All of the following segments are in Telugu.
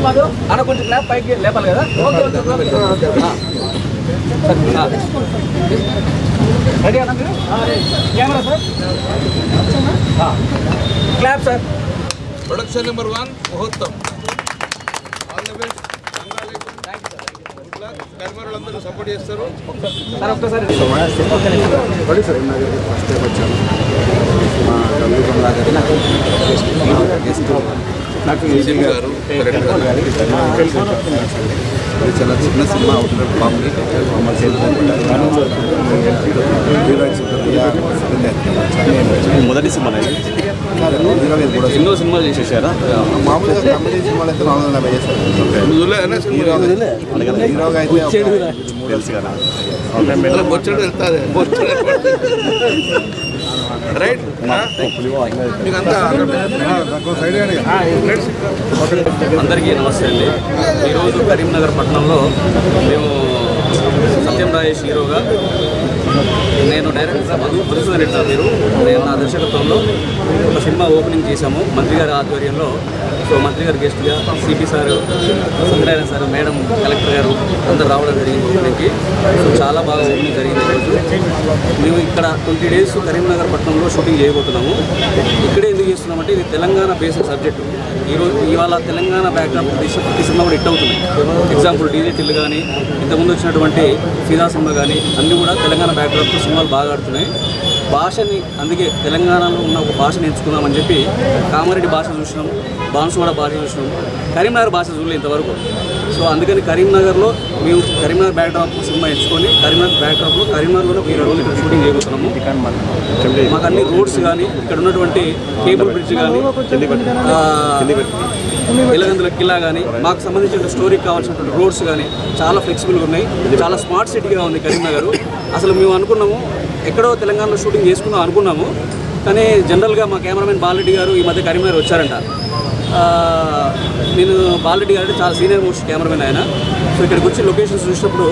కొంచెం క్లాప్ పైకి లేపాలి కదా. రెడీ అన్న మీరు? Camera sir, clap sir. Production number 1 ముహూర్తం. All the best. కెమెరాలందరూ సపోర్ట్ చేస్తారు సార్. ఒక్కసారి ఫస్ట్ టైం వచ్చాను. మా గంగుకమలాగారి నాకు ఈజీ గారు అది చాలా చిన్న సినిమా అవుతుంది. కామెడీ మొదటి సినిమా ఎన్నో సినిమాలు చేసేసారా? మామూలుగా కామెడీ సినిమాలు అయితే 450 చేస్తారు. హీరోగా అయితే తెలుసు కదా. బొచ్చడు వెళ్తారు రైట్. అందరికీ నమస్తే అండి. ఈరోజు కరీంనగర్ పట్టణంలో మేము సత్యం రాజేష్ హీరోగా, నేను డైరెక్టర్గా మధుసూదన్ రెడ్డి నా పేరు, నేను నా దర్శకత్వంలో ఒక సినిమా ఓపెనింగ్ చేశాము మంత్రి గారి ఆధ్వర్యంలో. సో మంత్రి గారు గెస్ట్గా CP sir, Satyanarayana sir, madam, collector గారు అందరు రావడం జరిగింది ఓపెనింగ్కి. సో చాలా బాగా ఓపెనింగ్ జరిగింది ఈరోజు. మేము ఇక్కడ 20 days కరీంనగర్ పట్టణంలో షూటింగ్ చేయబోతున్నాము. ఇక్కడే ఎందుకు చేస్తున్నామంటే ఇది తెలంగాణ బేసిక్ సబ్జెక్టు. ఇవాళ తెలంగాణ బ్యాక్గ్రౌండ్ ప్రతి సినిమా కూడా హిట్ అవుతున్నాయి. ఎగ్జాంపుల్ డీజే టిల్లు కానీ, ఇంతకుముందు వచ్చినటువంటి ఫిదా సినిమా కానీ అన్నీ కూడా తెలంగాణ బ్యాక్గ్రౌండ్తో సినిమాలు బాగా ఆడుతున్నాయి. భాషని అందుకే తెలంగాణలో ఉన్న ఒక భాషను ఎంచుకుందామని చెప్పి కామారెడ్డి భాష చూసినాం, బాన్సువాడ భాష చూసినాం, కరీంనగర్ భాష చూడలేదు ఇంతవరకు. సో అందుకని కరీంనగర్లో మేము కరీంనగర్ బ్యాక్డ్రాప్ సినిమా ఎంచుకొని కరీంనగర్ బ్యాక్డ్రాప్లో కరీంనగర్లో 20 రోజులు ఇక్కడ షూటింగ్ చేయబోతున్నాము. మాకు అన్ని రోడ్స్ కానీ, ఇక్కడ ఉన్నటువంటి కేబుల్ బ్రిడ్జ్ కానీ, ఎలగందుల కిల్లా కానీ, మాకు సంబంధించిన స్టోరీకి కావాల్సినటువంటి రోడ్స్ కానీ చాలా ఫ్లెక్సిబుల్గా ఉన్నాయి. చాలా స్మార్ట్ సిటీగా ఉంది కరీంనగర్. అసలు మేము అనుకున్నాము ఎక్కడో తెలంగాణలో షూటింగ్ చేసుకుందాం అనుకున్నాము, కానీ జనరల్గా మా కెమెరామెన్ బాలరెడ్డి గారు ఈ మధ్య కరీంనగర్ వచ్చారంట. నేను బాలరెడ్డి గారు అంటే చాలా సీనియర్ మోస్ట్ కెమెరామెన్ ఆయన. సో ఇక్కడికి వచ్చి లొకేషన్స్ చూసినప్పుడు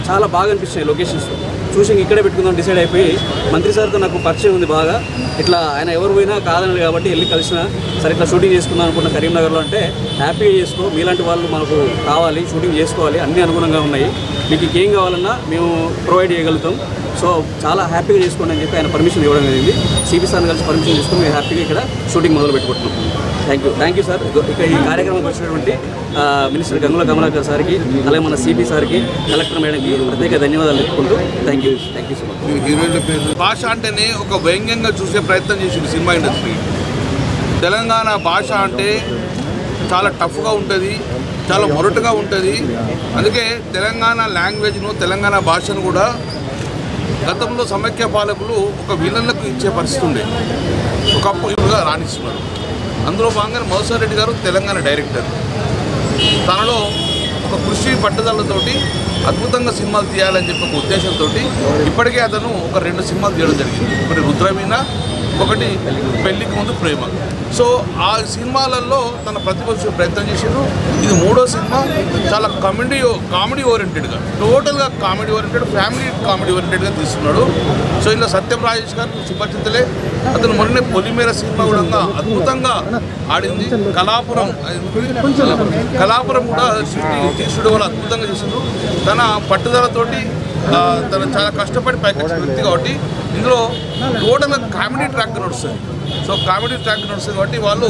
చాలా బాగా అనిపించాయి. లొకేషన్స్ చూసి ఇక్కడే పెట్టుకుందాం డిసైడ్ అయిపోయి, మంత్రి సార్తో నాకు పరిచయం ఉంది బాగా. ఇట్లా ఆయన ఎవరు పోయినా కాదనడు కాబట్టి వెళ్ళి కలిసిన, సరే ఇట్లా షూటింగ్ చేసుకుందాం అనుకున్న కరీంనగర్లో అంటే హ్యాపీగా చేసుకో, మీలాంటి వాళ్ళు మనకు కావాలి, షూటింగ్ చేసుకోవాలి, అన్నీ అనుగుణంగా ఉన్నాయి, మీకు ఇంకేం కావాలన్నా మేము ప్రొవైడ్ చేయగలుగుతాం, సో చాలా హ్యాపీగా చేసుకోండి అని చెప్పి ఆయన పర్మిషన్ ఇవ్వడం జరిగింది. సిపి సార్ని కలిసి పర్మిషన్ తీసుకుని మేము హ్యాపీగా ఇక్కడ షూటింగ్ మొదలు పెట్టుకుంటున్నాం. Thank you sir. ఇక ఈ కార్యక్రమానికి వచ్చినటువంటి మినిస్టర్ గంగుల కమలాకర్ సార్కి, అలాగే మన సిపి సార్కి, కలెక్టర్ మేడంకి ప్రత్యేక ధన్యవాదాలు చెప్పుకుంటూ థ్యాంక్ యూ సో మచ్. హీరోయిన్ల పేరు భాష అంటేనే ఒక వ్యంగ్యంగా చూసే ప్రయత్నం చేసింది సినిమా ఇండస్ట్రీ. తెలంగాణ భాష అంటే చాలా టఫ్గా ఉంటుంది, చాలా మొరటుగా ఉంటుంది. అందుకే తెలంగాణ లాంగ్వేజ్ను, తెలంగాణ భాషను కూడా గతంలో సమైక్య పాలకులు ఒక విలన్లకు ఇచ్చే పరిస్థితి ఉండే, ఒకప్పుడు ఇప్పుడుగా రాణిస్తున్నారు. అందులో భాగంగా మధుసూదన్ రెడ్డి గారు తెలంగాణ డైరెక్టర్. తనలో ఒక కృషి పట్టుదలతోటి అద్భుతంగా సినిమాలు తీయాలని చెప్పి ఒక ఉద్దేశంతో ఇప్పటికే అతను ఒక 2 సినిమాలు తీయడం జరిగింది. ఒకటి రుద్రవీణ, ఒకటి పెళ్లికి ముందు ప్రేమ. సో ఆ సినిమాలలో తన ప్రతిభ ప్రయత్నం చేశారు. ఇది 3వ సినిమా. చాలా కామెడీ ఓరియంటెడ్గా, టోటల్గా కామెడీ ఓరియంటెడ్, ఫ్యామిలీ కామెడీ ఓరియంటెడ్గా తీస్తున్నాడు. సో ఇలా సత్యం రాజేష్ గారు సుపరిచితులే. అతను మొన్ననే పొలిమేర సినిమా కూడా అద్భుతంగా ఆడింది. కళాపురం కూడా తీసుడు వల్ల అద్భుతంగా చేసిండు. తన పట్టుదలతోటి తను చాలా కష్టపడి పైకి వచ్చిన వ్యక్తి కాబట్టి ఇందులో టోటల్గా కామెడీ ట్రాక్ నడుస్తుంది. సో కామెడీ ట్రాక్ నడుస్తుంది కాబట్టి వాళ్ళు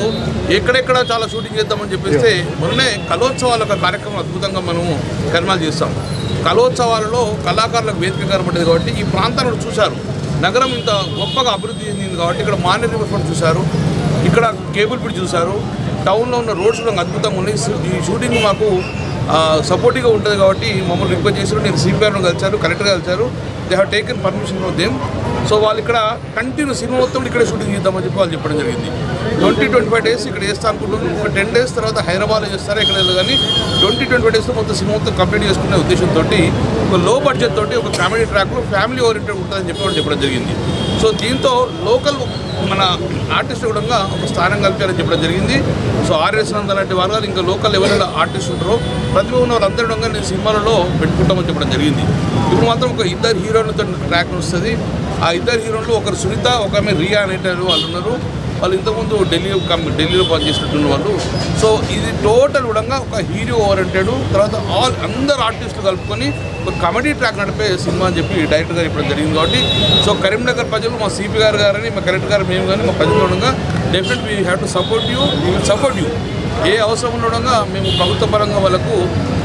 ఎక్కడెక్కడ చాలా షూటింగ్ చేద్దామని చెప్పేస్తే మొన్నే కళోత్సవాల ఒక కార్యక్రమం అద్భుతంగా మనము కర్మాలు చేస్తాం. కళోత్సవాలలో కళాకారులకు వేదిక కనబడ్డది కాబట్టి ఈ ప్రాంతాలను చూశారు. నగరం ఇంత గొప్పగా అభివృద్ధి చెందింది కాబట్టి ఇక్కడ మాన్య రివర్ ఫ్రంట్ చూశారు, ఇక్కడ కేబుల్ బ్రిడ్జ్ చూశారు, టౌన్లో ఉన్న రోడ్స్ కూడా అద్భుతంగా ఉన్నాయి. ఈ షూటింగ్ మాకు సపోర్టివ్గా ఉంటుంది కాబట్టి మమ్మల్ని రిక్వెస్ట్ చేశారు. నేను సిపి గారిని కలిశారు, కలెక్టర్ కలిశారు. They have taken permission from them. So వాళ్ళు ఇక్కడ కంటిన్యూ సినిమా మొత్తం ఇక్కడే షూటింగ్ చేద్దామని చెప్పి వాళ్ళు చెప్పడం జరిగింది. 20-25 days ఇక్కడ చేస్తా అనుకుంటున్నాను. ఒక 10 days తర్వాత హైదరాబాద్లో చేస్తారా ఇక్కడ కానీ 20-25 daysలో మొత్తం సినిమా మొత్తం కంప్లీట్ చేసుకునే ఉద్దేశంతో ఒక లో బడ్జెట్ తోటి ఒక కామెడీ ట్రాక్లో ఫ్యామిలీ ఓరియంటెడ్ ఉంటుందని చెప్పి వాళ్ళు చెప్పడం జరిగింది. సో దీంతో లోకల్ మన ఆర్టిస్ట్ కూడా ఒక స్థానం కల్పించాలని చెప్పడం జరిగింది. సో ఆర్ఎస్ నంద లాంటి వారు ఇంకా లోకల్ ఎవరైనా ఆర్టిస్ట్ ఉంటారో ప్రతిభ ఉన్న వాళ్ళందరూ నేను సినిమాలలో పెట్టుకుంటామని చెప్పడం జరిగింది. ఇప్పుడు మాత్రం ఒక 2 హీరోయిన్లతో ట్రాక్ వస్తుంది. ఆ ఇద్దరు హీరోలు ఒకరు సునీత, ఒక ఆమె రియా అనేటారు వాళ్ళు ఉన్నారు. వాళ్ళు ఇంతకుముందు ఢిల్లీలో పనిచేసినటువంటి వాళ్ళు. సో ఇది టోటల్ కూడా ఒక హీరో ఓరియంటెడ్, తర్వాత అందరు ఆర్టిస్టులు కలుపుకొని ఒక కామెడీ ట్రాక్ నడిపే సినిమా అని చెప్పి డైరెక్టర్ గారు ఇప్పుడు జరిగింది. కాబట్టి సో కరీంనగర్ ప్రజలు మా సిపి గారని, మా కలెక్టర్ గారు, మేము కానీ మా ప్రజలు ఉండగా definite we have to support you, we will support you. ఏ అవసరం ఉండడంగా మేము ప్రభుత్వ పరంగా వాళ్ళకు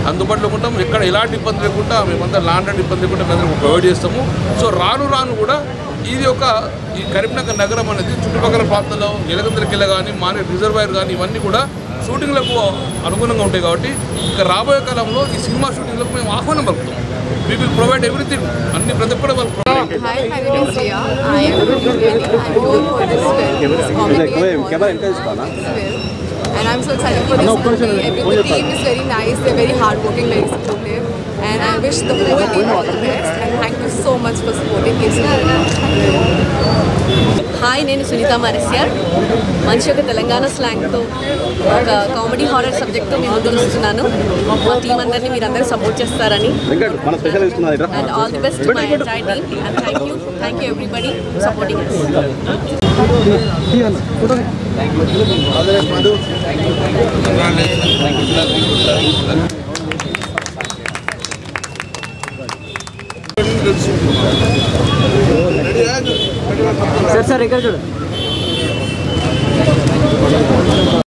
అందుబాటులో ఉంటాము. ఎక్కడ ఎలాంటి ఇబ్బంది లేకుండా మేమంతా లాంటి ఇబ్బంది లేకుండా మేము ప్రొవైడ్ చేస్తాము. సో రాను కూడా ఇది ఈ కరీంనగర్ నగరం అనేది చుట్టుపక్కల ప్రాంతాల్లో ఎలగందరికెళ్ళ కానీ మానే రిజర్వాయర్ కానీ ఇవన్నీ కూడా షూటింగ్లకు అనుగుణంగా ఉంటాయి. కాబట్టి ఇంకా రాబోయే కాలంలో ఈ సినిమా షూటింగ్లకు మేము ఆహ్వానం పలుకుతాం. We will provide everything. అన్ని ప్రతి ఒక్కటి వాళ్ళు Hi, my name is Riya. I am from Delhi. I'm here for this film. It's comedy and film. And I'm so excited for this movie. The team is very nice. They're very hardworking, very supportive. And I wish the whole team all the best. And thank you so much for supporting KCR. Hi, నేను సునీత మారస్యార్. మంచి ఒక తెలంగాణ స్లాంగ్తో ఒక కామెడీ హారర్ సబ్జెక్ట్తో మేము ముందుకు వస్తున్నాను. మా టీం అందరినీ మీరందరూ సపోర్ట్ చేస్తారని. And all the best my entire team. And thank you everybody supporting us. Sir ఇక్కడ చూడండి.